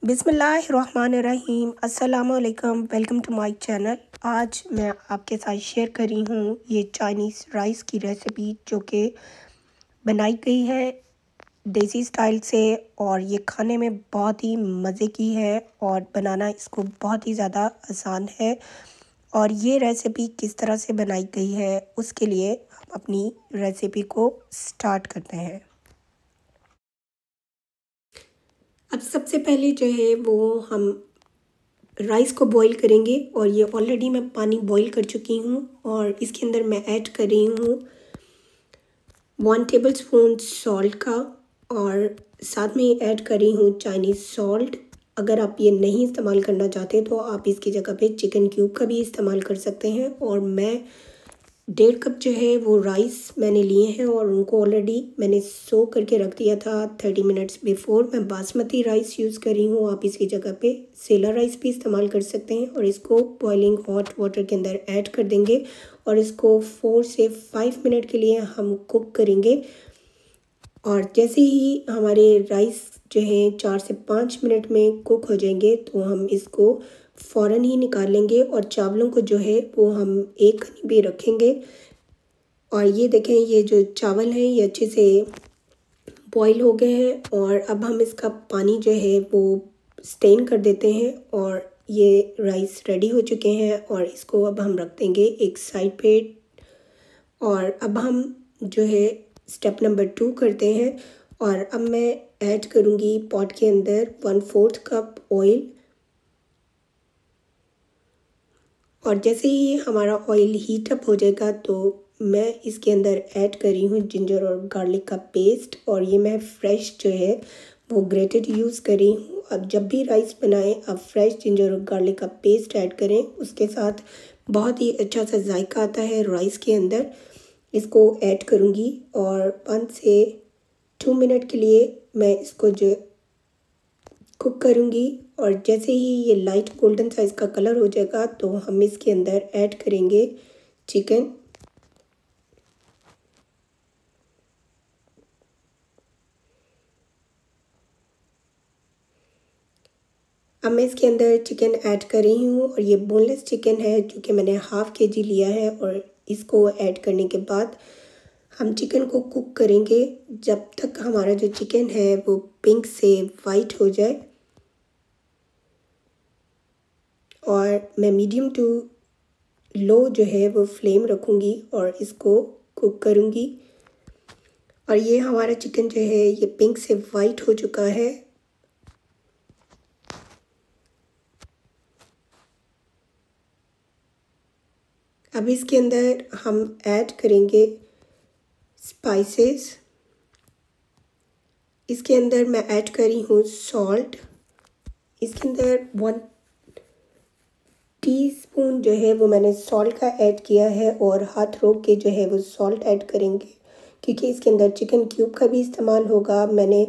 बिस्मिल्लाहिर्रहमानिर्रहीम। अस्सलाम वालेकुम, वेलकम टू माय चैनल। आज मैं आपके साथ शेयर कर रही हूँ ये चाइनीज़ राइस की रेसिपी जो कि बनाई गई है देसी स्टाइल से, और ये खाने में बहुत ही मज़े की है और बनाना इसको बहुत ही ज़्यादा आसान है। और ये रेसिपी किस तरह से बनाई गई है उसके लिए हम अपनी रेसिपी को स्टार्ट करते हैं। अब सबसे पहले जो है वो हम राइस को बॉईल करेंगे, और ये ऑलरेडी मैं पानी बॉईल कर चुकी हूँ और इसके अंदर मैं ऐड कर रही हूँ 1 टेबलस्पून सॉल्ट का, और साथ में ऐड कर रही हूँ चाइनीज़ सॉल्ट। अगर आप ये नहीं इस्तेमाल करना चाहते तो आप इसकी जगह पे चिकन क्यूब का भी इस्तेमाल कर सकते हैं। और मैं 1.5 कप जो है वो राइस मैंने लिए हैं और उनको ऑलरेडी मैंने सो करके रख दिया था 30 मिनट्स बिफोर। मैं बासमती राइस यूज़ कर रही हूँ, आप इसकी जगह पे सेला राइस भी इस्तेमाल कर सकते हैं। और इसको बॉइलिंग हॉट वाटर के अंदर ऐड कर देंगे और इसको 4 से 5 मिनट के लिए हम कुक करेंगे। और जैसे ही हमारे राइस जो है 4 से 5 मिनट में कुक हो जाएंगे तो हम इसको फ़ौरन ही निकाल लेंगे, और चावलों को जो है वो हम एक कनी पे रखेंगे। और ये देखें, ये जो चावल हैं ये अच्छे से बॉईल हो गए हैं, और अब हम इसका पानी जो है वो स्टेन कर देते हैं। और ये राइस रेडी हो चुके हैं और इसको अब हम रख देंगे एक साइड पे। और अब हम जो है स्टेप नंबर 2 करते हैं, और अब मैं ऐड करूँगी पॉट के अंदर 1/4 कप ऑयल। और जैसे ही हमारा ऑयल हीट अप हो जाएगा तो मैं इसके अंदर ऐड कर रही हूँ जिंजर और गार्लिक का पेस्ट, और ये मैं फ्रेश जो है वो ग्रेटेड यूज़ कर रही हूँ। अब जब भी राइस बनाएं आप फ्रेश जिंजर और गार्लिक का पेस्ट ऐड करें, उसके साथ बहुत ही अच्छा सा जायका आता है राइस के अंदर। इसको ऐड करूँगी और 1 से 2 मिनट के लिए मैं इसको जो कुक करूँगी। और जैसे ही ये लाइट गोल्डन साइज़ का कलर हो जाएगा तो हम इसके अंदर ऐड करेंगे चिकन। अब मैं इसके अंदर चिकन ऐड कर रही हूँ, और ये बोनलेस चिकन है जो कि मैंने ½ kg लिया है। और इसको ऐड करने के बाद हम चिकन को कुक करेंगे जब तक हमारा जो चिकन है वो पिंक से वाइट हो जाए। और मैं मीडियम टू लो जो है वो फ्लेम रखूँगी और इसको कुक करूँगी। और ये हमारा चिकन जो है ये पिंक से वाइट हो चुका है। अब इसके अंदर हम ऐड करेंगे स्पाइसेस। इसके अंदर मैं ऐड कर रही हूँ सॉल्ट। इसके अंदर 1 टीस्पून जो है वो मैंने सॉल्ट का ऐड किया है, और हाथ रोक के जो है वो सॉल्ट ऐड करेंगे क्योंकि इसके अंदर चिकन क्यूब का भी इस्तेमाल होगा। मैंने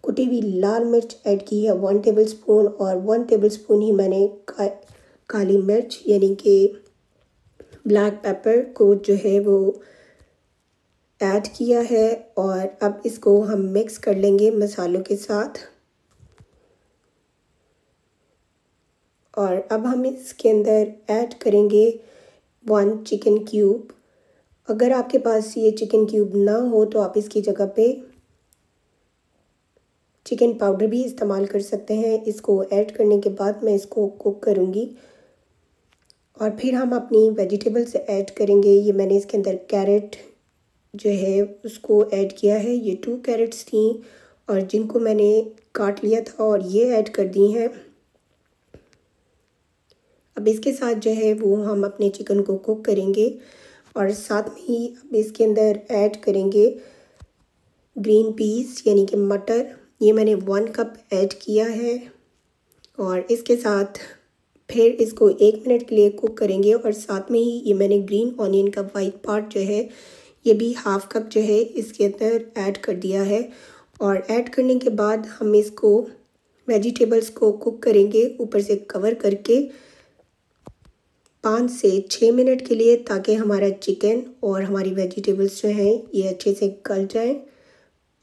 कुटी हुई लाल मिर्च ऐड की है 1 टेबलस्पून, और 1 टेबलस्पून ही मैंने काली मिर्च यानी कि ब्लैक पेपर को जो है वो ऐड किया है। और अब इसको हम मिक्स कर लेंगे मसालों के साथ। और अब हम इसके अंदर ऐड करेंगे 1 चिकन क्यूब। अगर आपके पास ये चिकन क्यूब ना हो तो आप इसकी जगह पे चिकन पाउडर भी इस्तेमाल कर सकते हैं। इसको ऐड करने के बाद मैं इसको कुक करूँगी, और फिर हम अपनी वेजिटेबल्स ऐड करेंगे। ये मैंने इसके अंदर कैरेट जो है उसको ऐड किया है। ये 2 कैरेट्स थी और जिनको मैंने काट लिया था और ये ऐड कर दी हैं। अब इसके साथ जो है वो हम अपने चिकन को कुक करेंगे, और साथ में ही अब इसके अंदर ऐड करेंगे ग्रीन पीस यानी कि मटर। ये मैंने 1 कप ऐड किया है, और इसके साथ फिर इसको 1 मिनट के लिए कुक करेंगे। और साथ में ही ये मैंने ग्रीन ऑनियन का वाइट पार्ट जो है ये भी ½ कप जो है इसके अंदर ऐड कर दिया है। और ऐड करने के बाद हम इसको वेजिटेबल्स को कुक करेंगे ऊपर से कवर करके 5 से 6 मिनट के लिए, ताकि हमारा चिकन और हमारी वेजिटेबल्स जो हैं ये अच्छे से गल जाएं।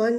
1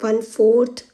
1/4